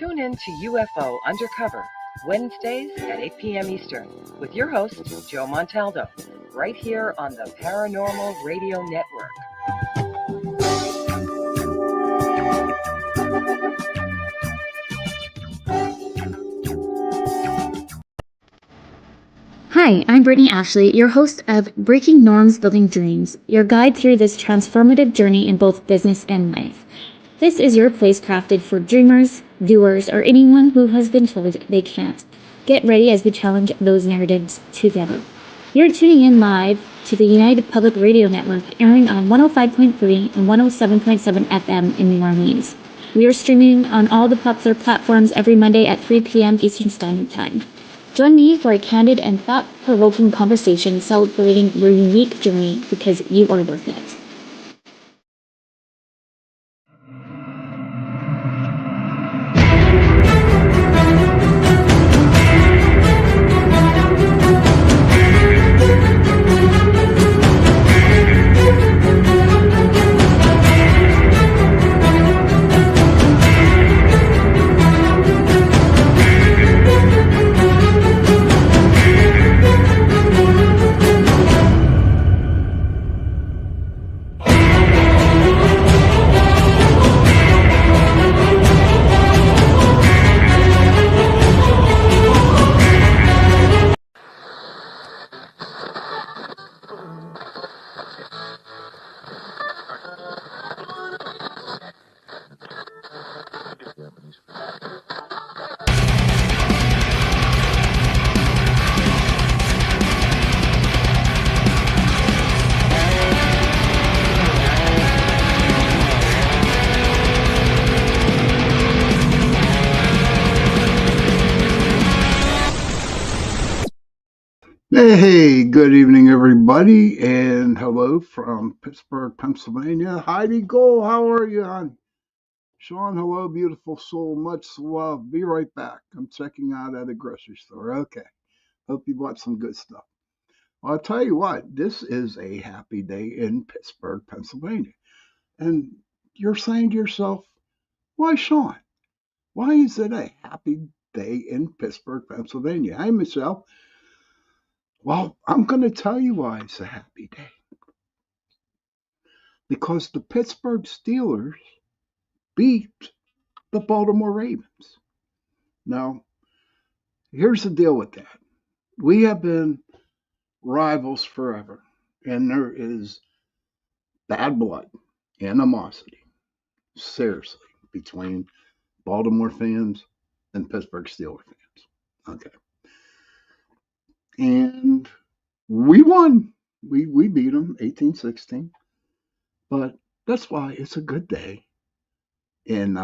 Tune in to UFO Undercover, Wednesdays at 8 p.m. Eastern, with your host, Joe Montaldo, right here on the Paranormal Radio Network. Hi, I'm Brittany Ashley, your host of Breaking Norms Building Dreams, your guide through this transformative journey in both business and life. This is your place crafted for dreamers, doers, or anyone who has been told they can't. Get ready as we challenge those narratives together. You're tuning in live to the United Public Radio Network, airing on 105.3 and 107.7 FM in New Orleans. We are streaming on all the popular platforms every Monday at 3 p.m. Eastern Standard Time. Join me for a candid and thought-provoking conversation celebrating your unique journey because you are worth it. Hey, good evening, everybody, and hello from Pittsburgh, Pennsylvania. Heidi Gold, how are you, hon? Sean, hello, beautiful soul. Much love. Be right back. I'm checking out at a grocery store. Okay. Hope you bought some good stuff. Well, I'll tell you what, this is a happy day in Pittsburgh, Pennsylvania. And you're saying to yourself, why, Sean? Why is it a happy day in Pittsburgh, Pennsylvania? Hey, Michelle. Well, I'm going to tell you why it's a happy day. Because the Pittsburgh Steelers beat the Baltimore Ravens. Now, here's the deal with that. We have been rivals forever, and there is bad blood, animosity, seriously, between Baltimore fans and Pittsburgh Steelers fans. Okay. And we won. We beat them 18-16. But that's why it's a good day in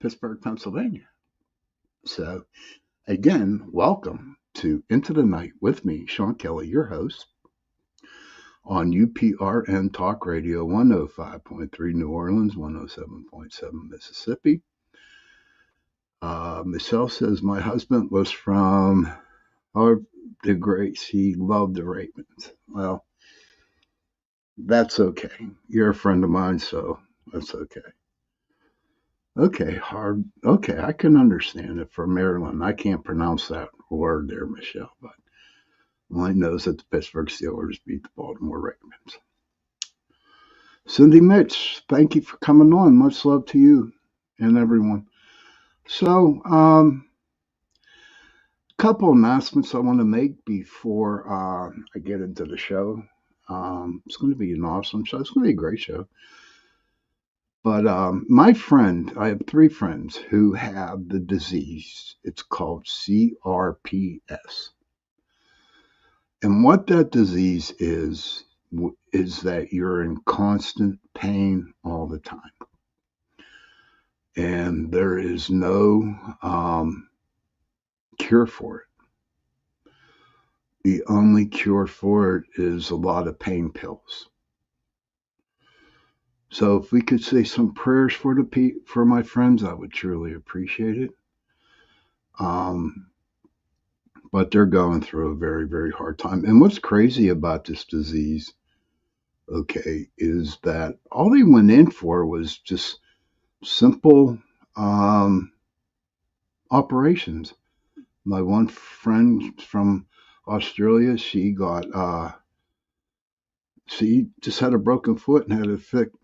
Pittsburgh, Pennsylvania. So, again, welcome to Into the Night with me, Sean Kelly, your host, on UPRN Talk Radio 105.3 New Orleans, 107.7 Mississippi. Michelle says my husband was from the Greats. He loved the Ravens. Well, that's okay. You're a friend of mine, so that's okay. Okay, hard. Okay, I can understand it. From Maryland, I can't pronounce that word there, Michelle, but all I know is that the Pittsburgh Steelers beat the Baltimore Ravens. Cindy Mitch, thank you for coming on. Much love to you and everyone. So, couple announcements I want to make before I get into the show. It's going to be an awesome show. It's going to be a great show. But my friend, I have 3 friends who have the disease. It's called CRPS. And what that disease is that you're in constant pain all the time. And there is no cure for it. The only cure for it is a lot of pain pills. So if we could say some prayers for my friends, I would truly appreciate it. But they're going through a very, very hard time. And what's crazy about this disease, okay, is that all they went in for was just simple operations. My one friend from Australia, she just had a broken foot and had a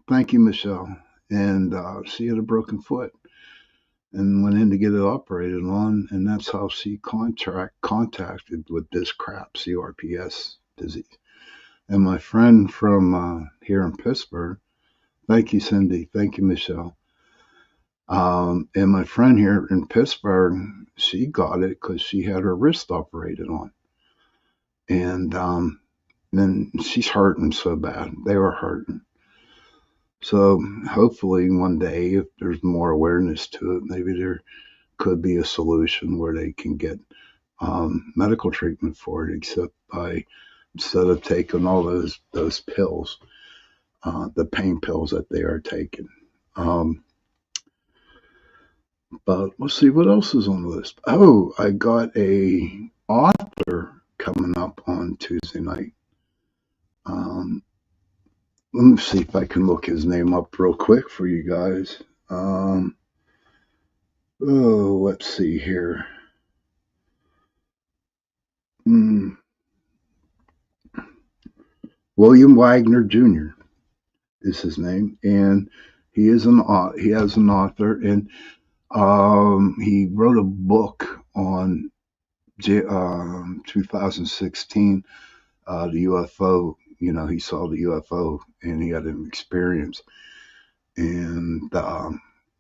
thank you, Michelle. And she had a broken foot and went in to get it operated on, and that's how she contacted with this crap, CRPS disease. And my friend from here in Pittsburgh, thank you, Cindy, thank you, Michelle. And my friend here in Pittsburgh, she got it because she had her wrist operated on, and then she's hurting so bad. They were hurting. So hopefully one day, if there's more awareness to it, maybe there could be a solution where they can get medical treatment for it, except by instead of taking all those pills, the pain pills that they are taking. But let's see what else is on the list. Oh, I got a author coming up on Tuesday night. Let me see if I can look his name up real quick for you guys. Let's see here. William Wagner Jr. is his name, and he has an author, and he wrote a book on 2016, the UFO. You know, he saw the UFO and he had an experience, and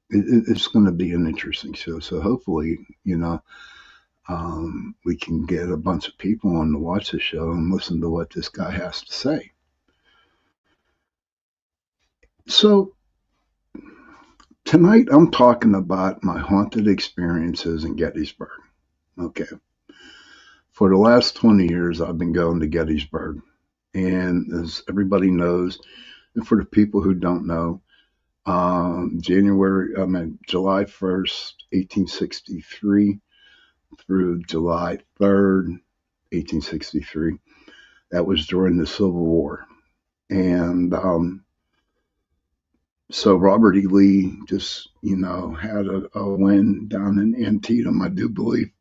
it's going to be an interesting show. So hopefully, we can get a bunch of people on to watch the show and listen to what this guy has to say. So tonight I'm talking about my haunted experiences in Gettysburg. Okay. For the last 20 years, I've been going to Gettysburg. And as everybody knows, and for the people who don't know, July 1st, 1863 through July 3rd, 1863, that was during the Civil War. And so Robert E. Lee just, had a win down in Antietam, I do believe.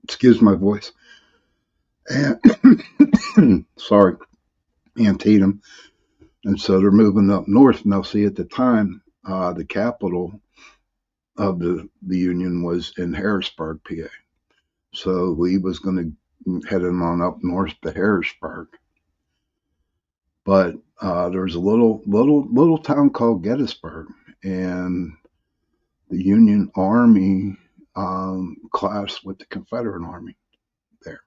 Excuse my voice. And sorry, Antietam. And so they're moving up north. Now, see, at the time, the capital of the Union was in Harrisburg, PA. So Lee was going to head him on up north to Harrisburg. But there was a little town called Gettysburg, and the Union Army clashed with the Confederate Army there.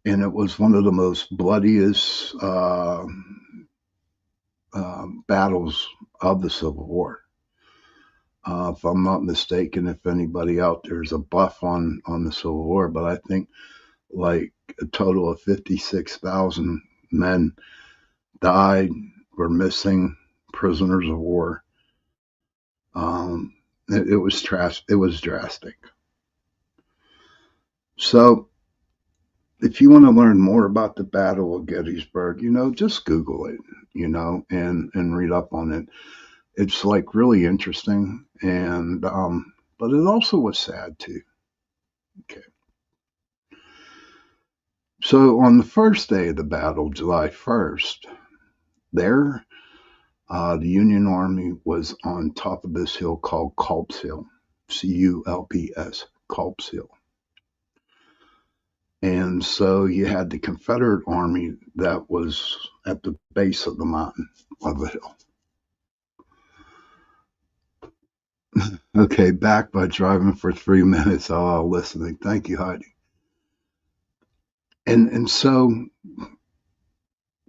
And it was one of the most bloodiest battles of the Civil War. If I'm not mistaken, if anybody out there is a buff on the Civil War, but I think like a total of 56,000 men died, were missing, prisoners of war. It was drastic. So if you want to learn more about the Battle of Gettysburg, just Google it, and read up on it. It's like really interesting, and but it also was sad too. Okay. So on the first day of the battle, July 1st, there, the Union Army was on top of this hill called Culp's Hill, Culps, Culp's Hill. And so you had the Confederate Army that was at the base of the mountain, of the hill. Okay, back by driving for 3 minutes, listening. Thank you, Heidi. And so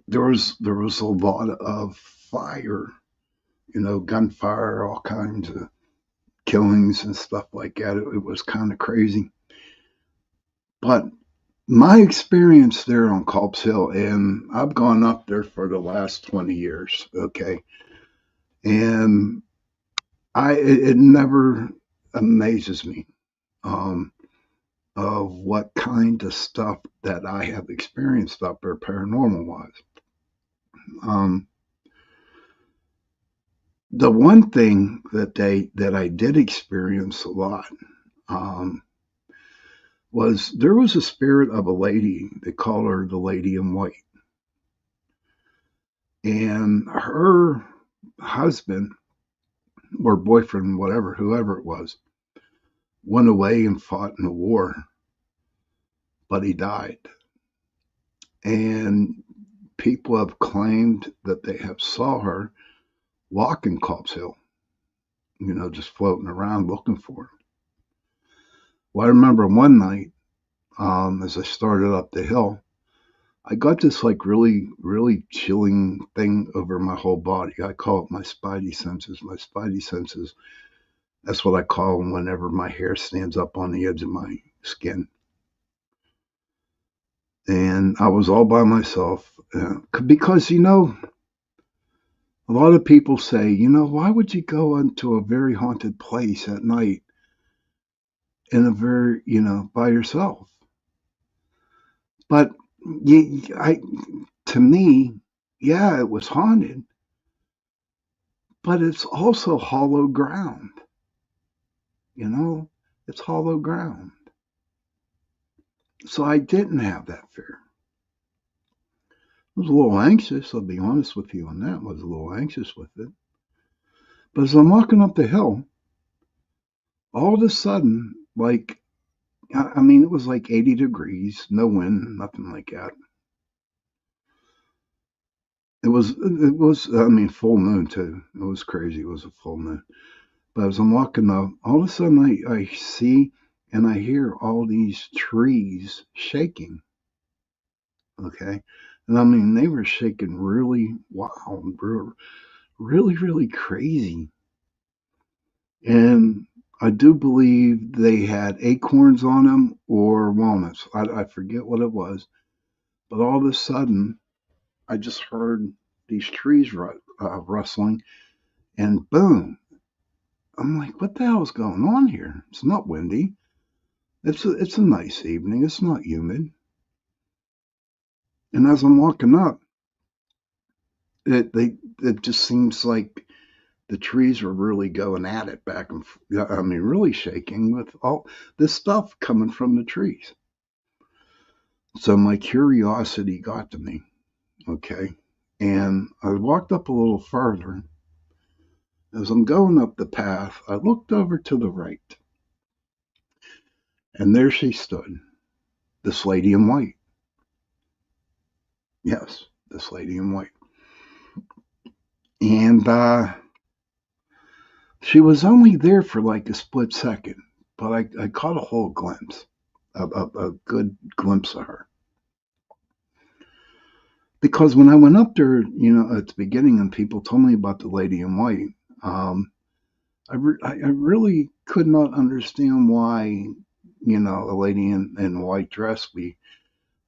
there was a lot of fire, gunfire, all kinds of killings and stuff like that. It was kind of crazy. But my experience there on Culp's Hill, and I've gone up there for the last 20 years, okay, and it never amazes me of what kind of stuff that I have experienced up there paranormal wise. The one thing that I did experience a lot um, was there was a spirit of a lady. They call her the Lady in White, and her husband or boyfriend, whatever, whoever it was, went away and fought in a war, but he died. And people have claimed that they have saw her walking Cobb's Hill, just floating around looking for her. Well, I remember one night, as I started up the hill, I got this like really, really chilling thing over my whole body. I call it my spidey senses. My spidey senses, that's what I call them whenever my hair stands up on the edge of my skin. And I was all by myself because, a lot of people say, why would you go into a very haunted place at night in a very, by yourself? But to me, yeah, it was haunted, but it's also hollow ground. It's hollow ground. So I didn't have that fear. I was a little anxious, I'll be honest with you on that. I was a little anxious with it. But as I'm walking up the hill, all of a sudden, like, I mean, it was like 80 degrees, no wind, nothing like that. I mean, full moon too. It was crazy. It was a full moon. But as I'm walking up, all of a sudden I see and I hear all these trees shaking. Okay. And I mean, they were shaking really wild, really, really crazy. And I do believe they had acorns on them or walnuts. I forget what it was. But all of a sudden, I just heard these trees rustling, and boom. I'm like, what the hell is going on here? It's not windy. It's a nice evening. It's not humid. And as I'm walking up, it just seems like the trees were really going at it back and I mean, really shaking with all this stuff coming from the trees. So my curiosity got to me. Okay. And I walked up a little further. As I'm going up the path, I looked over to the right, and there she stood, this lady in white. Yes, this lady in white. And she was only there for like a split second, but I caught a whole glimpse, a good glimpse of her. Because when I went up there, at the beginning, and people told me about the lady in white, I really could not understand why, a lady in a white dress be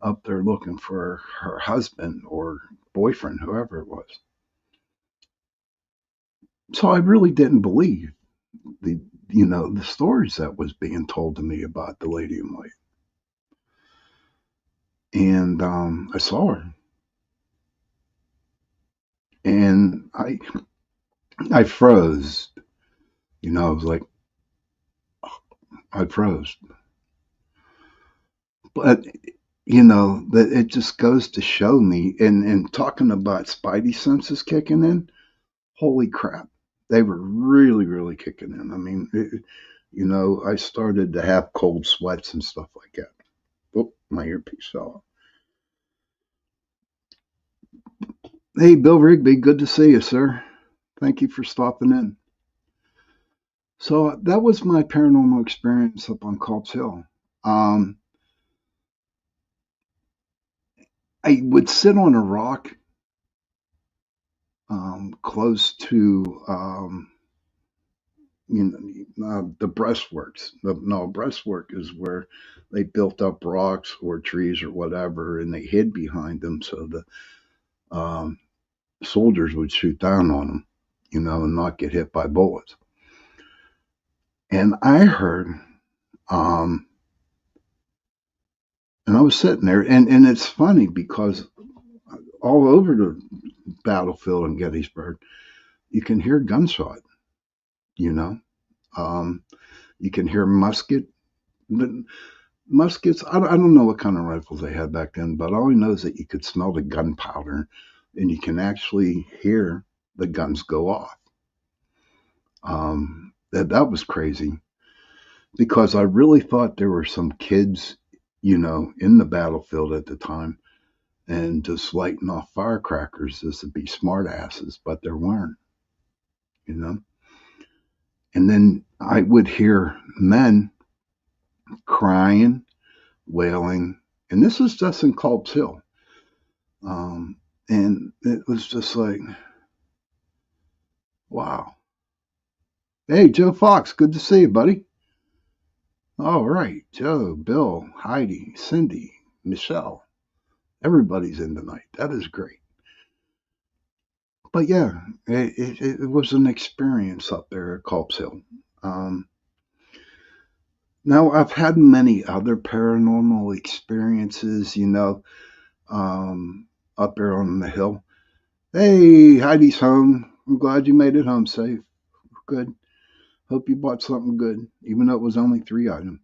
up there looking for her husband or boyfriend, whoever it was. So I really didn't believe the the stories that was being told to me about the lady in white. And I saw her, and I froze. I was like, I froze. But that it just goes to show me, and talking about spidey senses kicking in, holy crap, they were really, really kicking in. I mean, I started to have cold sweats and stuff like that. Oh, my earpiece fell off. Hey, Bill Rigby, good to see you, sir. Thank you for stopping in. So that was my paranormal experience up on Culp's Hill. Um, I would sit on a rock close to the breastworks. No, breastwork is where they built up rocks or trees or whatever, and they hid behind them so the um, soldiers would shoot down on them, and not get hit by bullets. And I heard, um, and I was sitting there, and it's funny because all over the battlefield in Gettysburg, you can hear gunshot, you know. Um, you can hear muskets. I don't know what kind of rifles they had back then, but all I know is that you could smell the gunpowder and you can actually hear the guns go off. That was crazy because I really thought there were some kids, in the battlefield at the time and just lighting off firecrackers just to be smartasses, but there weren't, you know. And then I would hear men crying, wailing, and this was just in Culp's Hill. And it was just like, wow. Hey, Joe Fox, good to see you, buddy. All right, Joe, Bill, Heidi, Cindy, Michelle, everybody's in tonight. That is great. But yeah, it was an experience up there at Culp's Hill. Um, Now, I've had many other paranormal experiences, up there on the hill. Hey, Heidi's home. I'm glad you made it home safe. Good. Hope you bought something good, even though it was only 3 items.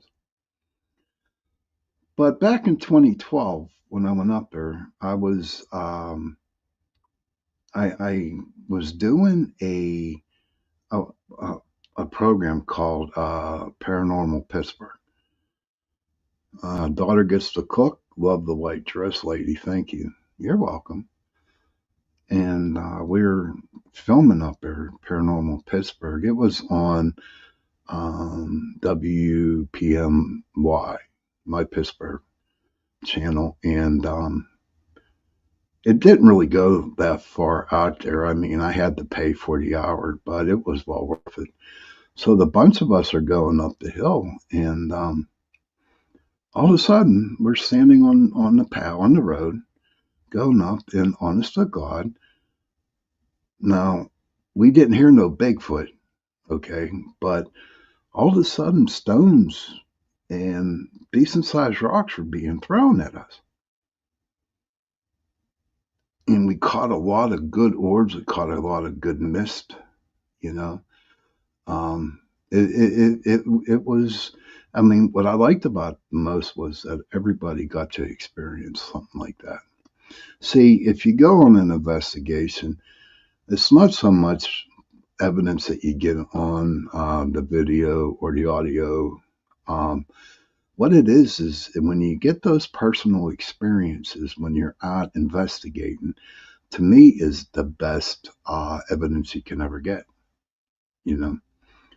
But back in 2012, when I went up there, I was doing a, a, a program called Paranormal Pittsburgh. Daughter gets to cook. Love the white dress, lady. Thank you. You're welcome. And we were filming up there, Paranormal Pittsburgh. It was on WPMY, my Pittsburgh channel, and it didn't really go that far out there. I mean, I had to pay for the hour, but it was well worth it. So the bunch of us are going up the hill, and all of a sudden we're standing on the path on the road, going up, and honest to God, now we didn't hear no Bigfoot, okay, but all of a sudden stones and decent sized rocks were being thrown at us. And we caught a lot of good orbs, we caught a lot of good mist, you know. Um, it was, I mean, what I liked about it the most was that everybody got to experience something like that. See, if you go on an investigation, it's not so much evidence that you get on the video or the audio. Um, what it is when you get those personal experiences when you're out investigating, to me, is the best evidence you can ever get. You know,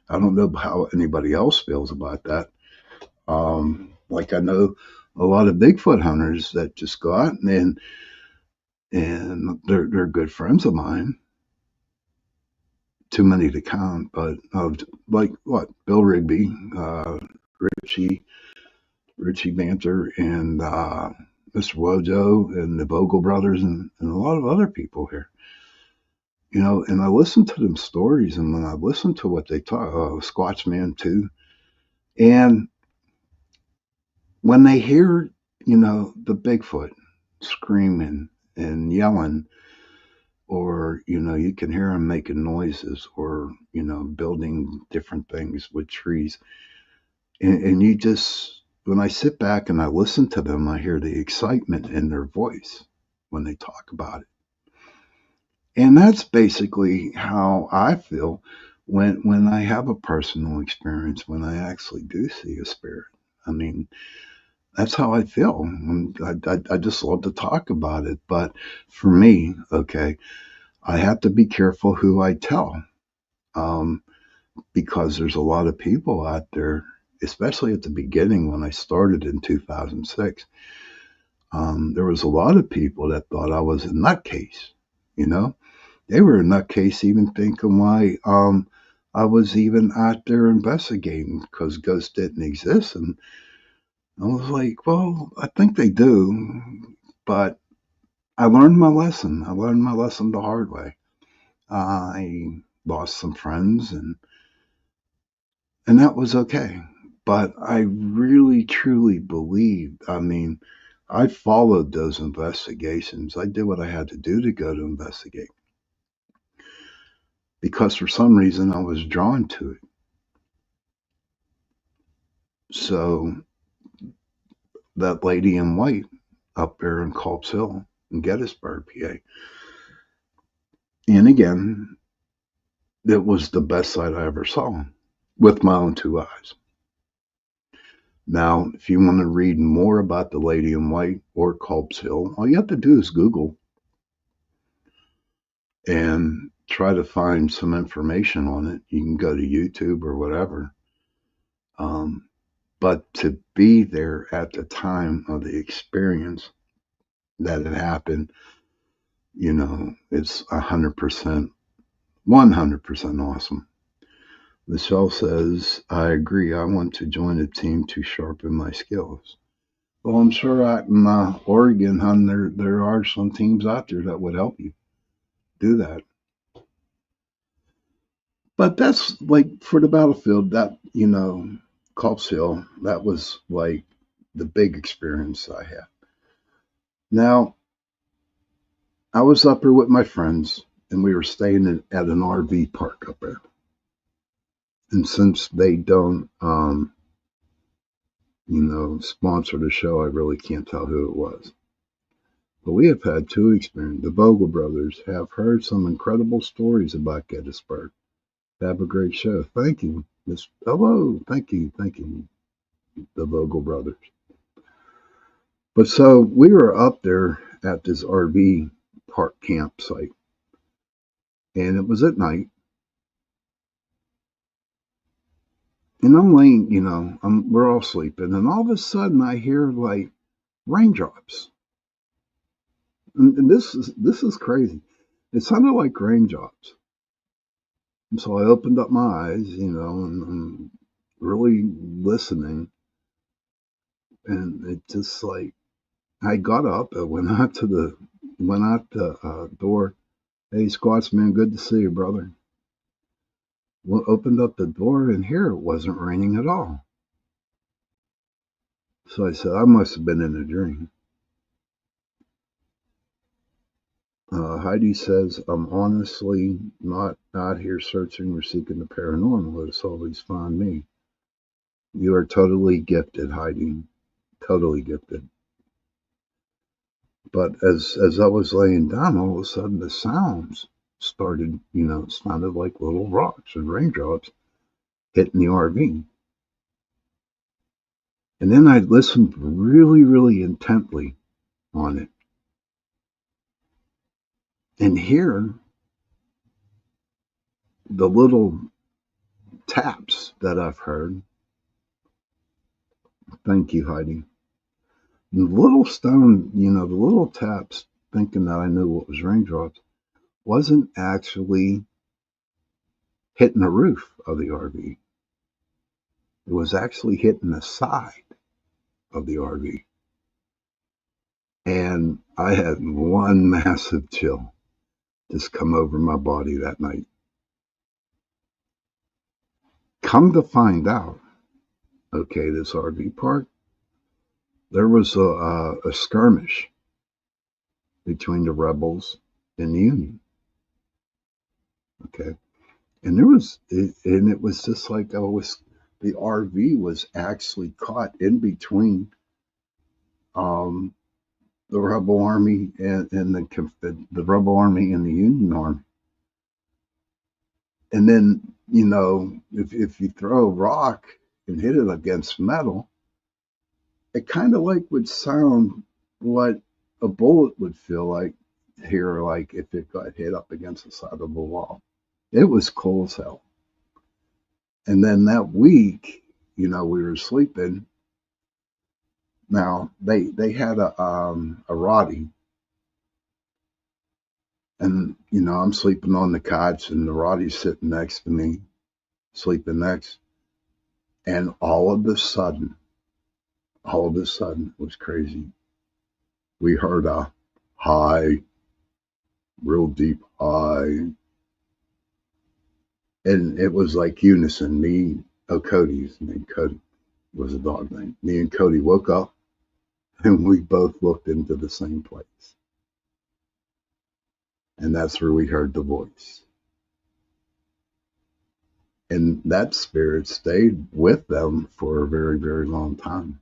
I don't know how anybody else feels about that. Like I know a lot of Bigfoot hunters that just go out and they're good friends of mine. Too many to count, but like what Bill Rigby, Richie, Richie Banter, and Mr. Wojo, and the Vogel brothers, and a lot of other people here. And I listen to them stories, and when I listen to what they talk, Squatch Man too, and when they hear, the Bigfoot screaming and yelling, or you can hear them making noises, or building different things with trees, and you just when I sit back and I listen to them, I hear the excitement in their voice when they talk about it. And that's basically how I feel when I have a personal experience, when I actually do see a spirit. I mean, that's how I feel. And I just love to talk about it. But for me, okay, I have to be careful who I tell, um, because there's a lot of people out there, especially at the beginning when I started in 2006. There was a lot of people that thought I was a nutcase, you know? They were a nutcase even thinking why I was even out there investigating because ghosts didn't exist. And I was like, well, I think they do, but I learned my lesson. I learned my lesson the hard way. I lost some friends, and that was okay. But I really truly believed. I mean, I followed those investigations. I did what I had to do to go to investigate. because for some reason I was drawn to it. So that lady in white up there in Culp's Hill in Gettysburg, PA. And again, it was the best sight I ever saw with my own two eyes. Now, if you want to read more about the lady in white or Culp's Hill, all you have to do is Google and try to find some information on it. You can go to YouTube or whatever. But to be there at the time of the experience that it happened, it's 100%, 100% awesome. Michelle says, I agree. I want to join a team to sharpen my skills. Well, I'm sure out in Oregon, hon, there are some teams out there that would help you do that. But that's like for the battlefield, that, Culp's Hill, that was like the big experience I had. Now, I was up there with my friends and we were staying at an RV park up there. And since they don't, sponsor the show, I really can't tell who it was. But we have had two experiences. The Vogel brothers have heard some incredible stories about Gettysburg. Have a great show. Thank you. Hello. Thank you. The Vogel brothers. But so we were up there at this RV park campsite, and it was at night. And I'm laying, we're all sleeping, and all of a sudden I hear like raindrops. And this is crazy. It sounded like raindrops. And so I opened up my eyes, and I'm really listening. And it just like I got up, I went out the door. Hey, Squatsman, good to see you, brother. Well, opened up the door, and here it wasn't raining at all. So I said, I must have been in a dream. Heidi says, I'm honestly not out here searching or seeking the paranormal. It's always found me. You are totally gifted, Heidi. Totally gifted. But as I was laying down, all of a sudden the sounds started, it sounded like little rocks and raindrops hitting the RV. And then I listened really, really intently on it. And here, the little taps that I've heard. Thank you, Heidi. The little stone, the little taps, thinking that I knew what was raindrops, wasn't actually hitting the roof of the RV. It was actually hitting the side of the RV. And I had one massive chill just come over my body that night. Come to find out, okay, this RV park, there was a skirmish between the rebels and the Union. Okay. And it was just like the RV was actually caught in between the rebel army and the rebel army and the Union army. And then, if you throw a rock and hit it against metal, it kind of like would sound what a bullet would feel like here, like if it got hit up against the side of a wall. It was cool as hell. And then that week, we were sleeping. Now they had a Roddy, and I'm sleeping on the couch, and the Roddy's sitting next to me, sleeping next, and all of a sudden, it was crazy. We heard a high, real deep high, and it was like unison. Cody's name, Cody was a dog name. Me and Cody woke up, and we both looked into the same place. And that's where we heard the voice. And that spirit stayed with them for a very, very long time.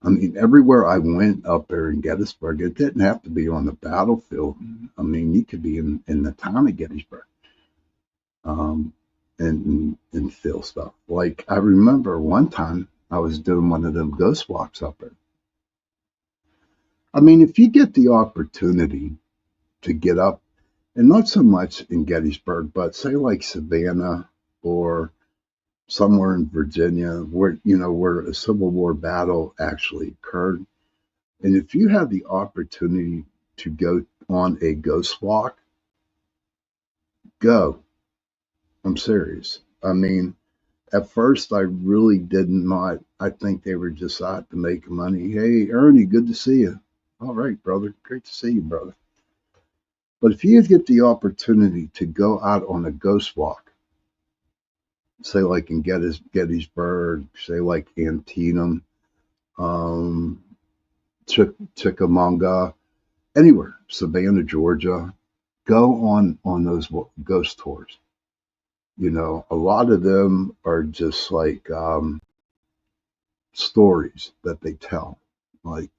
I mean, everywhere I went up there in Gettysburg, it didn't have to be on the battlefield. I mean, you could be in the town of Gettysburg, um, and feel stuff. Like, I remember one time I was doing one of them ghost walks up there. I mean, if you get the opportunity to get up, and not so much in Gettysburg, but say like Savannah or somewhere in Virginia where, where a Civil War battle actually occurred. And if you have the opportunity to go on a ghost walk, go. I'm serious. I mean, at first I really did not. I think they were just out to make money. Hey, Ernie, good to see you. All right, brother. Great to see you, brother. But if you get the opportunity to go out on a ghost walk, say like in Gettysburg, say like Antietam, um, Chickamauga, anywhere, Savannah, Georgia, go on those ghost tours. A lot of them are just like stories that they tell. Like,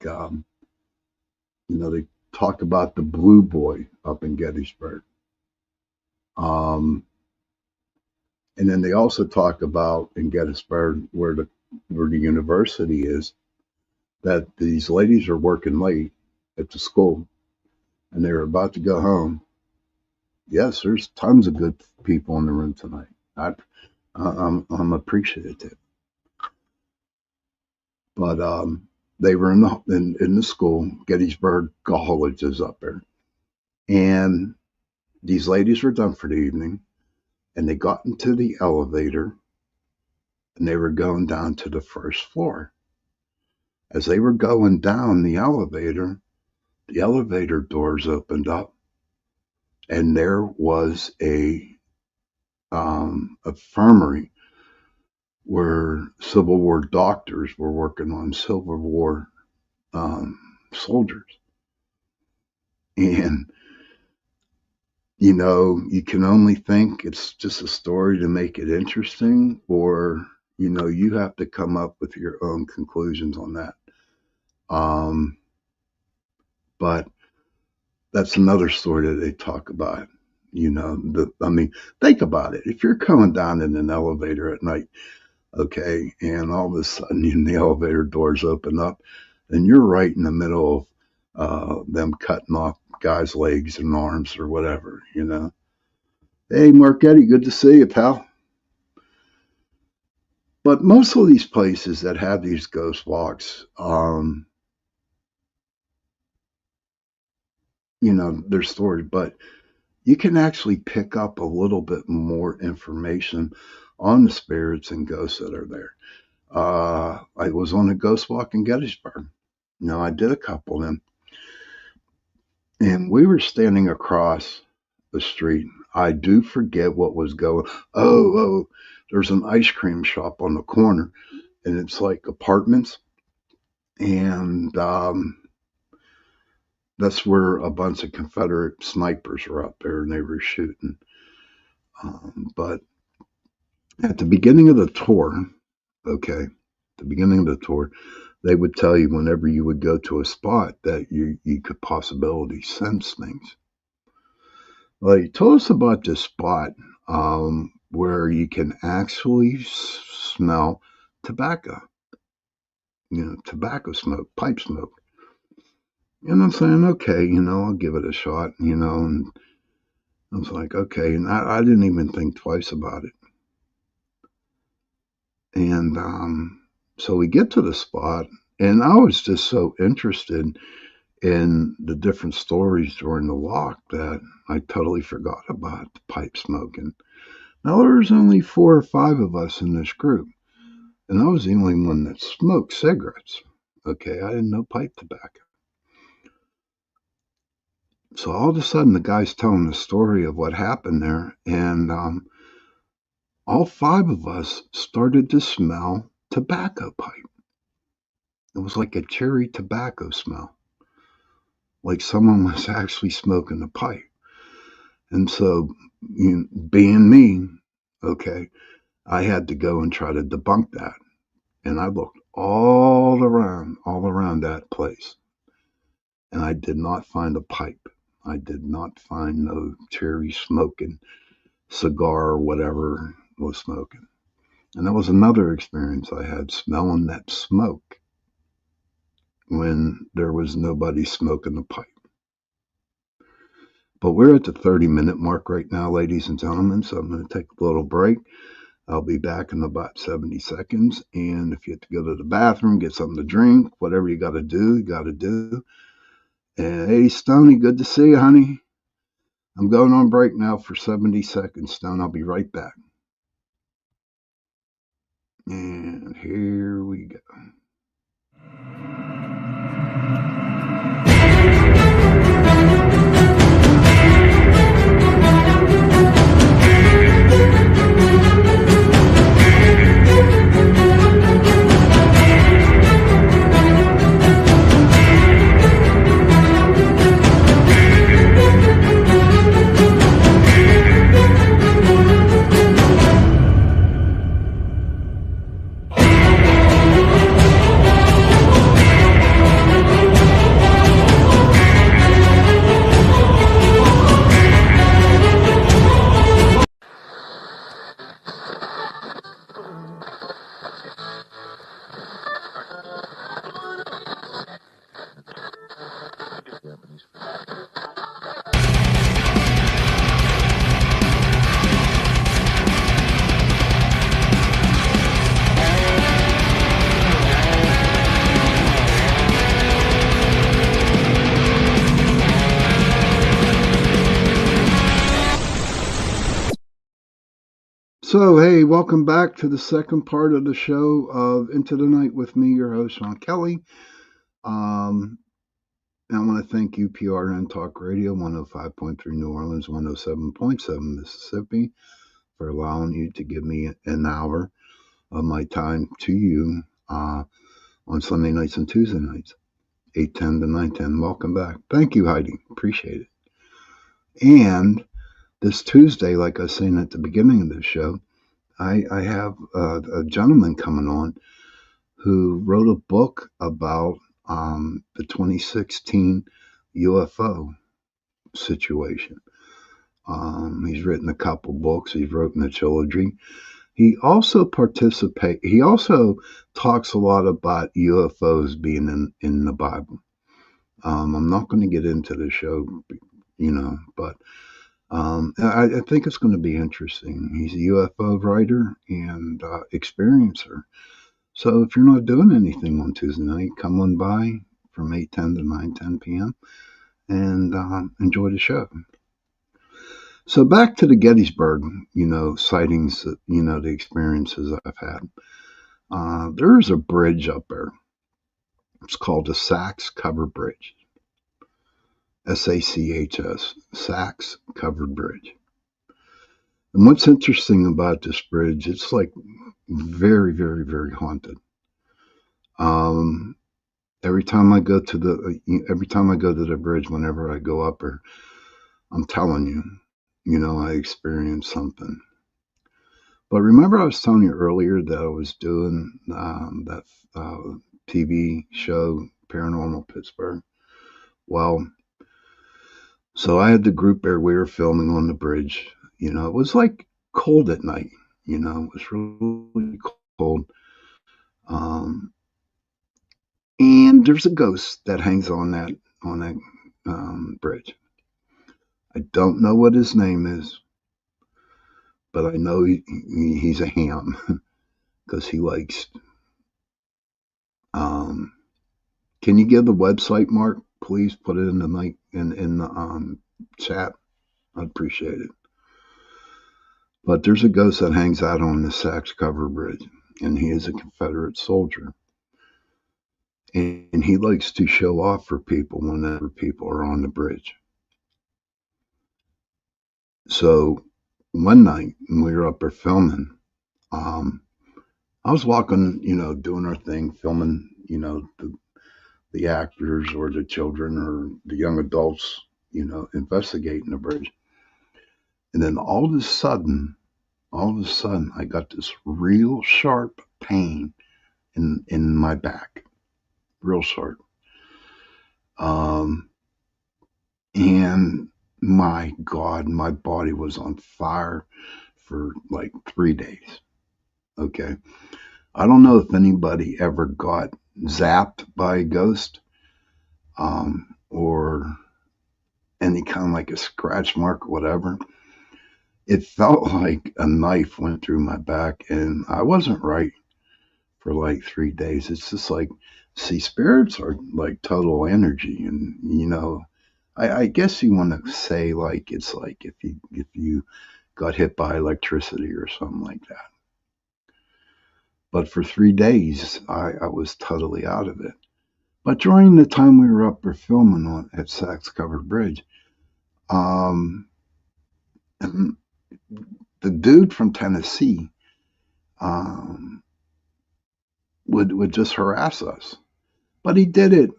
they talk about the Blue Boy up in Gettysburg. Um, and then they also talk about in Gettysburg, where the university is, that these ladies are working late at the school and they're about to go home. Yes, there's tons of good people in the room tonight. I'm appreciative. But they were in the school. Gettysburg College is up there, and these ladies were done for the evening, and they got into the elevator, and they were going down to the first floor. As they were going down the elevator doors opened up, and there was a infirmary where Civil War doctors were working on Civil War soldiers. And, you can only think it's just a story to make it interesting, or, you have to come up with your own conclusions on that. But that's another story that they talk about. I mean, think about it. If you're going down in an elevator at night, okay, and all of a sudden the elevator doors open up, and you're right in the middle of them cutting off guys' legs and arms or whatever. Hey, Marquetti, good to see you, pal. But most of these places that have these ghost walks, they're stories, but you can actually pick up a little bit more information on the spirits and ghosts that are there. I was on a ghost walk in Gettysburg. I did a couple of them, and we were standing across the street. I do forget what was going. Oh, there's an ice cream shop on the corner, and it's like apartments, and that's where a bunch of Confederate snipers were up there, and they were shooting. But at the beginning of the tour, okay, the beginning of the tour, they would tell you whenever you would go to a spot that you could possibly sense things. Like, tell us about this spot where you can actually smell tobacco, tobacco smoke, pipe smoke. And I'm saying, okay, I'll give it a shot, and I was like, okay, and I didn't even think twice about it. And so we get to the spot, and I was just so interested in the different stories during the walk that I totally forgot about the pipe smoking. Now, there was only 4 or 5 of us in this group, and I was the only one that smoked cigarettes. Okay, I didn't know pipe tobacco. So all of a sudden, the guy's telling the story of what happened there, and all 5 of us started to smell tobacco pipe. It was like a cherry tobacco smell, like someone was actually smoking a pipe. And so, being me, okay, I had to go and try to debunk that. And I looked all around that place, and I did not find a pipe. I did not find no cherry smoking cigar or whatever was smoking. And that was another experience I had, smelling that smoke when there was nobody smoking the pipe. But we're at the 30-minute mark right now, ladies and gentlemen, so I'm going to take a little break. I'll be back in about 70 seconds. And if you have to go to the bathroom, get something to drink, whatever you got to do, you got to do. And hey, Stoney, good to see you, honey. I'm going on break now for 70 seconds, Stone. I'll be right back. And here we go. So, hey, welcome back to the second part of the show of Into the Night with me, your host, Sean Kelly. And I want to thank UPRN Talk Radio, 105.3 New Orleans, 107.7 Mississippi, for allowing you to give me an hour of my time to you on Sunday nights and Tuesday nights, 8:10 to 9:10. Welcome back. Thank you, Heidi. Appreciate it. And this Tuesday, like I was saying at the beginning of the show, I have a gentleman coming on who wrote a book about the 2016 UFO situation. He's written a couple books. He's written a trilogy. He also He also talks a lot about UFOs being in the Bible. I'm not going to get into the show, but I think it's going to be interesting. He's a UFO writer and experiencer. So if you're not doing anything on Tuesday night, come on by from 8:10 to 9:10 p.m. and enjoy the show. So back to the Gettysburg, sightings, the experiences I've had. There's a bridge up there. It's called the Sachs Covered Bridge. SACHS, Sachs Covered Bridge. And what's interesting about this bridge, it's like very, very, very haunted. Every time I go to the bridge, whenever I go up there, I'm telling you, I experience something. But remember, I was telling you earlier that I was doing that TV show, Paranormal Pittsburgh. Well, so I had the group there. We were filming on the bridge. It was like cold at night. It was really cold. And there's a ghost that hangs on that bridge. I don't know what his name is, but I know he's a ham because he likes. Can you give the website, Mark? Please put it in the chat. I'd appreciate it. But there's a ghost that hangs out on the Sachs Cover Bridge, and he is a Confederate soldier. And he likes to show off for people whenever people are on the bridge. So one night when we were up there filming, I was walking, doing our thing, filming, the actors or the children or the young adults, investigating the bridge. And then all of a sudden, I got this real sharp pain in my back, real sharp. Um, and my God, my body was on fire for like 3 days. Okay. I don't know if anybody ever got zapped by a ghost, or any kind of like a scratch mark or whatever. It felt like a knife went through my back, and I wasn't right for like 3 days. It's just like, see, spirits are like total energy, and I guess you want to say like it's like if you got hit by electricity or something like that. But for 3 days, I was totally out of it. But during the time we were up there filming on at Saks Covered Bridge, um, the dude from Tennessee um, would just harass us, but he did it.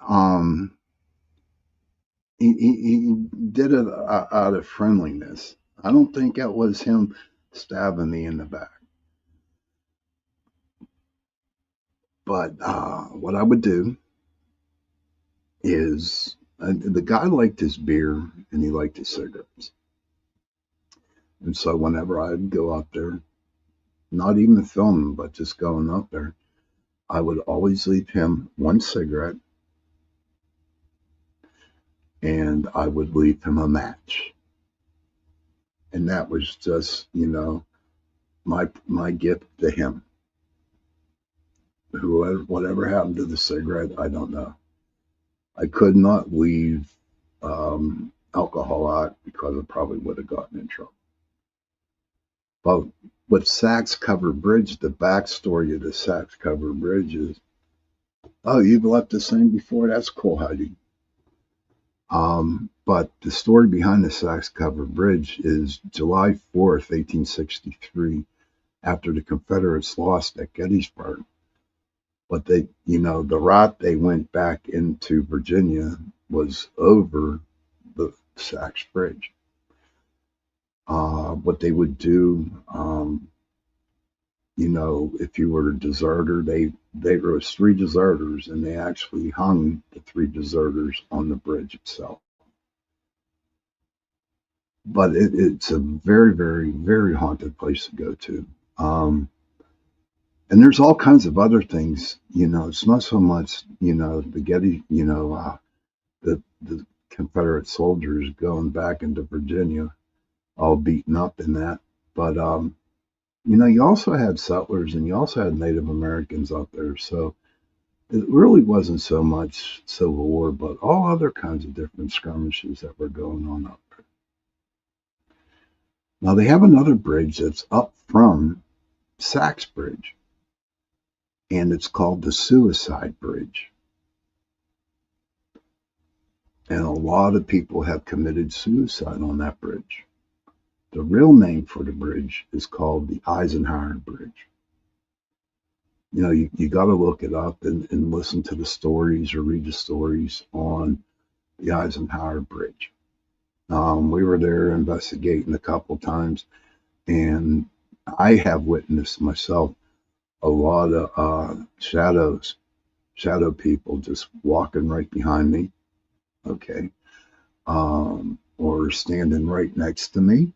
He did it out of friendliness. I don't think it was him stabbing me in the back. But what I would do is, the guy liked his beer and he liked his cigarettes. And so whenever I'd go up there, not even filming, but just going up there, I would always leave him one cigarette and I would leave him a match. And that was just, my gift to him. Whatever happened to the cigarette, I don't know. I could not leave alcohol out because I probably would have gotten in trouble. But with Saks Covered Bridge, the backstory of the Saks Covered Bridge is, oh, you've left this thing before? That's cool, Heidi. But the story behind the Saks Covered Bridge is July 4th, 1863, after the Confederates lost at Gettysburg. But the route they went back into Virginia was over the Saks Bridge. What they would do, if you were a deserter, they there was three deserters, and they actually hung the three deserters on the bridge itself. But it's a very, very, very haunted place to go to. And there's all kinds of other things. It's not so much, the the Confederate soldiers going back into Virginia, all beaten up in that. But you also had settlers and you also had Native Americans up there. So it really wasn't so much Civil War, but all other kinds of different skirmishes that were going on up there. Now they have another bridge that's up from Saks Bridge, and it's called the Suicide Bridge. And a lot of people have committed suicide on that bridge. The real name for the bridge is called the Eisenhower Bridge. You got to look it up and listen to the stories or read the stories on the Eisenhower Bridge. We were there investigating a couple times, and I have witnessed myself a lot of shadow people just walking right behind me, okay, or standing right next to me.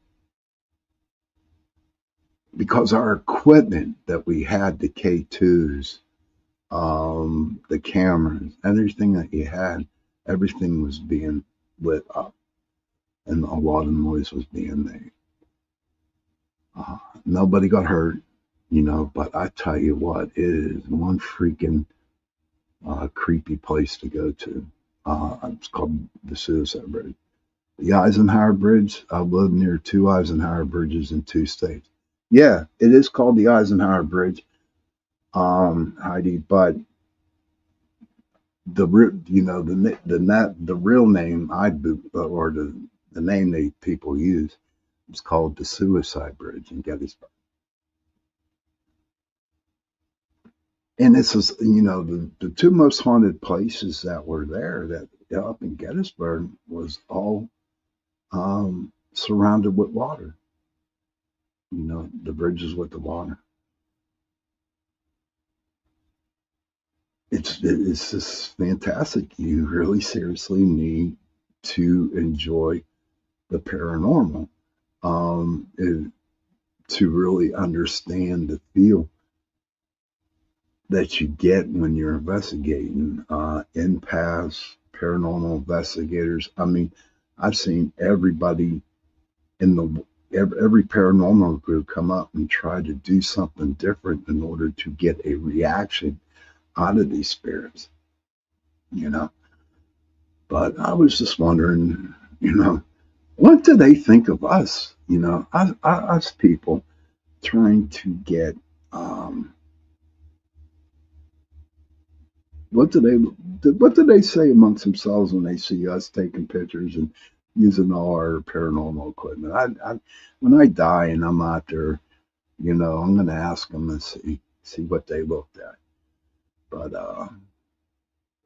Because our equipment that we had, the K2s, the cameras, everything that you had, everything was being lit up, and a lot of noise was being made. Nobody got hurt, but I tell you what, it is one freaking creepy place to go to. It's called the Suicide Bridge. The Eisenhower Bridge, I've lived near two Eisenhower bridges in two states. Yeah, it is called the Eisenhower Bridge, Heidi, but the real name or the name they people use is called the Suicide Bridge in Gettysburg. And this is, the two most haunted places that were there, that up in Gettysburg, was all surrounded with water. the bridges with the water. It's just fantastic. You really seriously need to enjoy the paranormal, to really understand the feel that you get when you're investigating. Empaths, paranormal investigators. I mean, I've seen everybody in every paranormal group come up and try to do something different in order to get a reaction out of these spirits, you know. But I was just wondering, what do they think of us? Us people trying to get, what do they say amongst themselves when they see us taking pictures and using all our paranormal equipment? When I die and I'm out there, I'm going to ask them and see what they looked at. But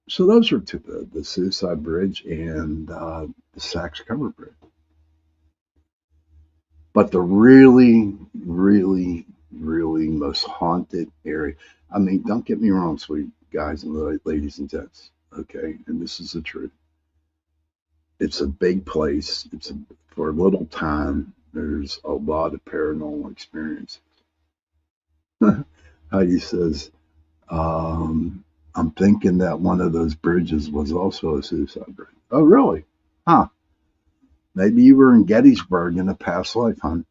so those are two, the Suicide Bridge and the Sachs Cover Bridge. But the really, really, really most haunted area. I mean, don't get me wrong, sweet guys and ladies and gents. Okay, and this is the truth. It's a big place. For a little time. There's a lot of paranormal experience. Heidi says, I'm thinking that one of those bridges was also a suicide bridge. Oh, really? Huh. Maybe you were in Gettysburg in a past life, hon.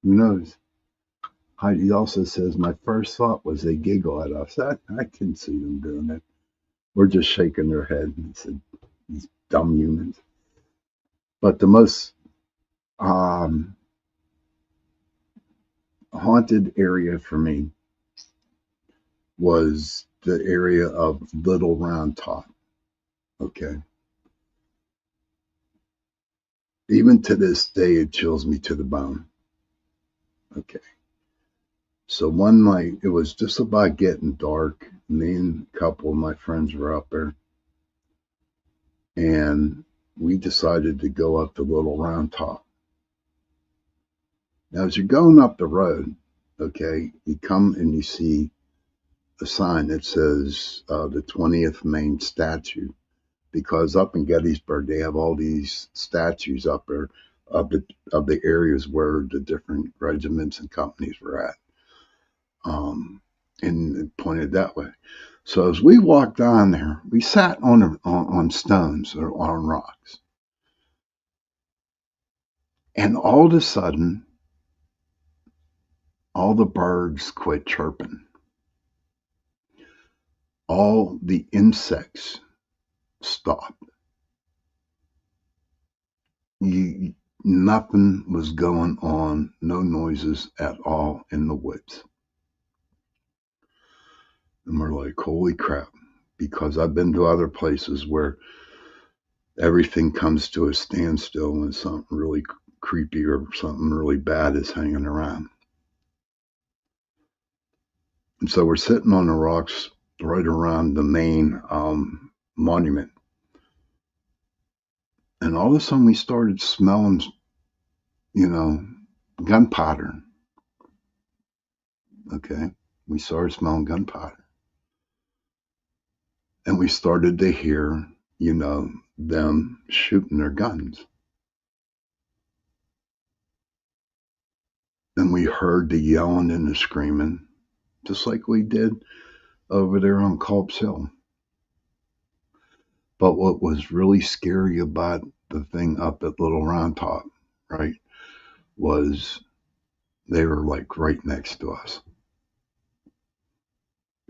Who knows? Heidi also says, my first thought was they giggle at us. I can see them doing it. We're just shaking their head and said, these dumb humans. But the most haunted area for me was the area of Little Round Top. Okay. Even to this day, it chills me to the bone. Okay. So one night, it was just about getting dark. Me and a couple of my friends were up there. And we decided to go up the Little Round Top. Now, as you're going up the road, okay, you come and you see a sign that says the 20th Main Statue. Because up in Gettysburg, they have all these statues up there of the areas where the different regiments and companies were at. And it pointed that way. So as we walked down there, we sat on stones or on rocks. And all of a sudden, all the birds quit chirping. All the insects stopped. Nothing was going on, no noises at all in the woods. And we're like, holy crap, because I've been to other places where everything comes to a standstill when something really creepy or something really bad is hanging around. And so we're sitting on the rocks right around the main monument. And all of a sudden we started smelling, gunpowder. Okay. We started smelling gunpowder. And we started to hear, them shooting their guns. And we heard the yelling and the screaming, just like we did over there on Culp's Hill. But what was really scary about the thing up at Little Round Top, right, was they were like right next to us.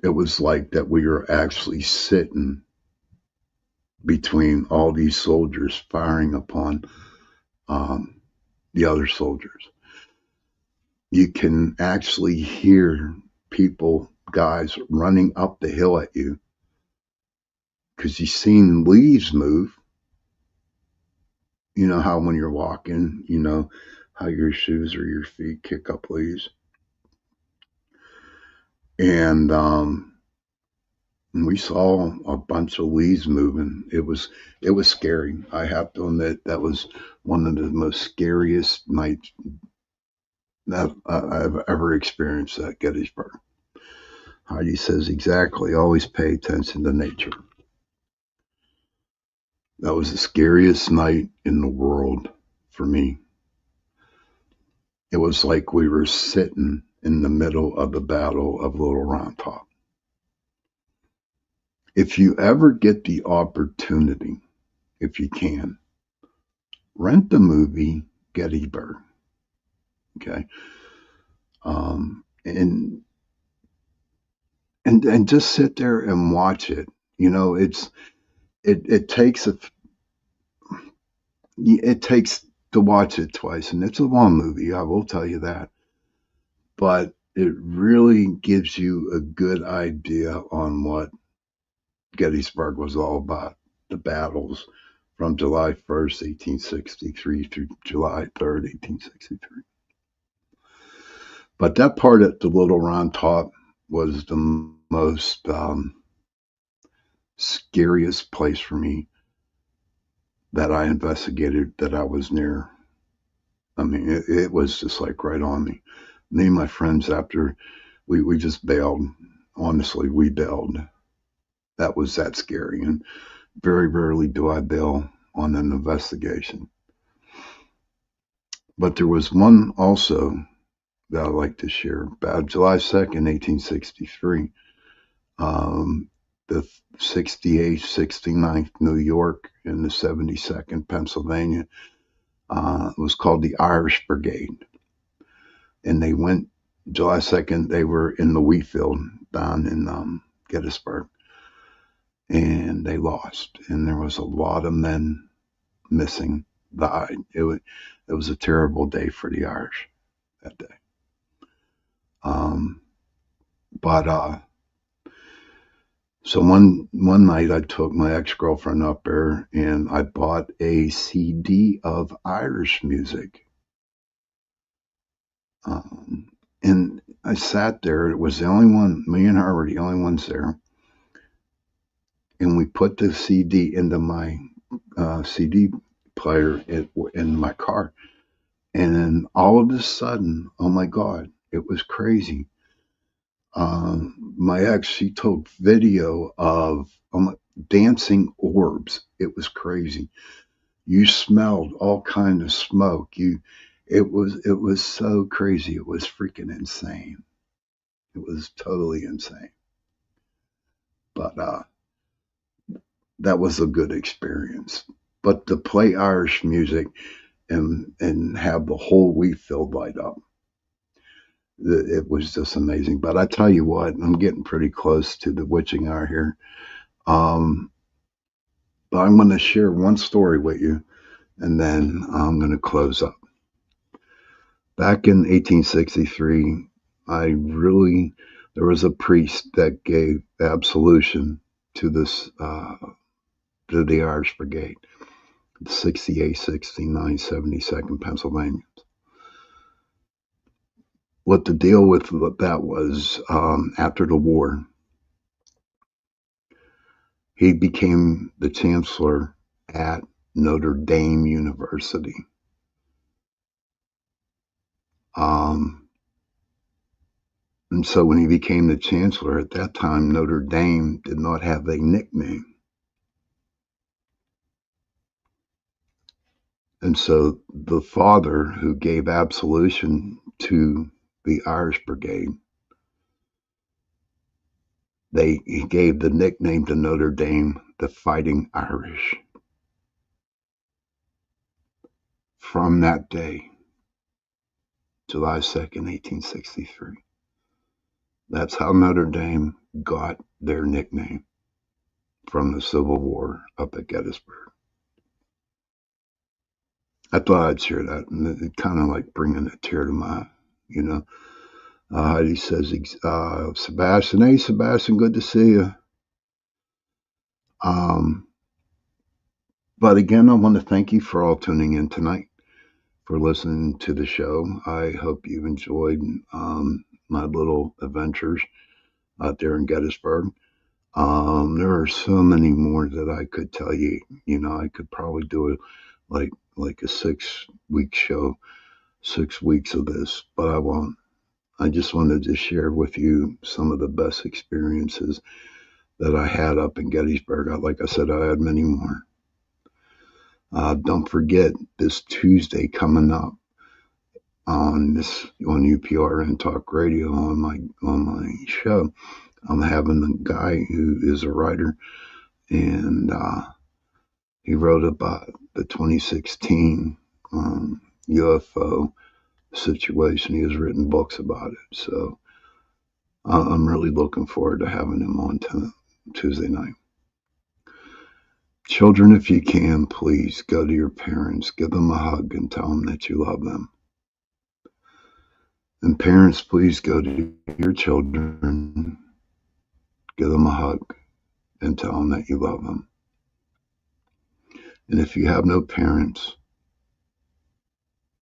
It was like that we were actually sitting between all these soldiers firing upon the other soldiers. You can actually hear people, guys, running up the hill at you because you've seen leaves move. You know how when you're walking, how your shoes or your feet kick up leaves. And we saw a bunch of leaves moving. It was scary. I have to admit that was one of the most scariest nights that I've ever experienced at Gettysburg. Heidi says exactly, always pay attention to nature. That was the scariest night in the world for me. It was like we were sitting in the middle of the Battle of Little Round Top. If you ever get the opportunity, if you can, rent the movie Gettysburg. Okay. And just sit there and watch it. You know, it takes it takes to watch it twice, and it's a long movie. I will tell you that, but it really gives you a good idea on what Gettysburg was all about. The battles from July 1st, 1863 through July 3rd, 1863. But that part at the Little Round Top was the most scariest place for me that I investigated, that I was near. I mean, it was just like right on me. Me and my friends, after we just bailed. Honestly, we bailed. That was that scary. And very rarely do I bail on an investigation. But there was one also that I'd like to share. About July 2nd, 1863, the 68th, 69th New York and the 72nd Pennsylvania was called the Irish Brigade. And they went July 2nd, they were in the wheat field down in Gettysburg. And they lost. And there was a lot of men missing, died. It was a terrible day for the Irish that day. But so one night I took my ex-girlfriend up there and I bought a CD of Irish music. And I sat there. It was the only one, me and her were the only ones there. And we put the CD into my CD player in my car. And then all of a sudden, oh my God, it was crazy. My ex, she took video of dancing orbs. It was crazy. You smelled all kind of smoke. It was so crazy. It was freaking insane. It was totally insane. But that was a good experience. But to play Irish music and have the whole wheat field light up, it was just amazing. But I tell you what, I'm getting pretty close to the witching hour here. But I'm going to share one story with you, and then I'm going to close up. Back in 1863, there was a priest that gave absolution to to the Irish Brigade, 68, 69, 72nd Pennsylvania. What the deal with that was, after the war, he became the chancellor at Notre Dame University. And so when he became the chancellor at that time, Notre Dame did not have a nickname. And so the father who gave absolution to the Irish Brigade, he gave the nickname to Notre Dame, the Fighting Irish. From that day, July 2nd, 1863. That's how Notre Dame got their nickname, from the Civil War up at Gettysburg. I thought I'd share that, and it kind of like bringing a tear to my, Heidi says, Sebastian, hey Sebastian, good to see you. But again, I want to thank you for all tuning in tonight, for listening to the show. I hope you enjoyed my little adventures out there in Gettysburg. There are so many more that I could tell you. I could probably do it like a 6-week show. 6 weeks of this, but I won't. I just wanted to share with you some of the best experiences that I had up in Gettysburg. Like I said, I had many more. Don't forget this Tuesday coming up on UPRN Talk Radio on my show. I'm having a guy who is a writer, and he wrote about the 2016 UFO situation. He has written books about it, so I'm really looking forward to having him on Tuesday night. Children, if you can, please go to your parents, give them a hug, and tell them that you love them. And parents, please go to your children, give them a hug, and tell them that you love them. And if you have no parents,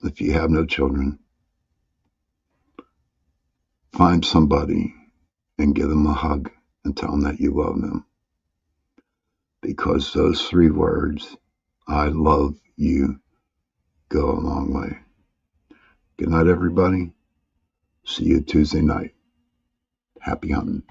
if you have no children, find somebody and give them a hug and tell them that you love them. Because those 3 words, I love you, go a long way. Good night, everybody. See you Tuesday night. Happy hunting.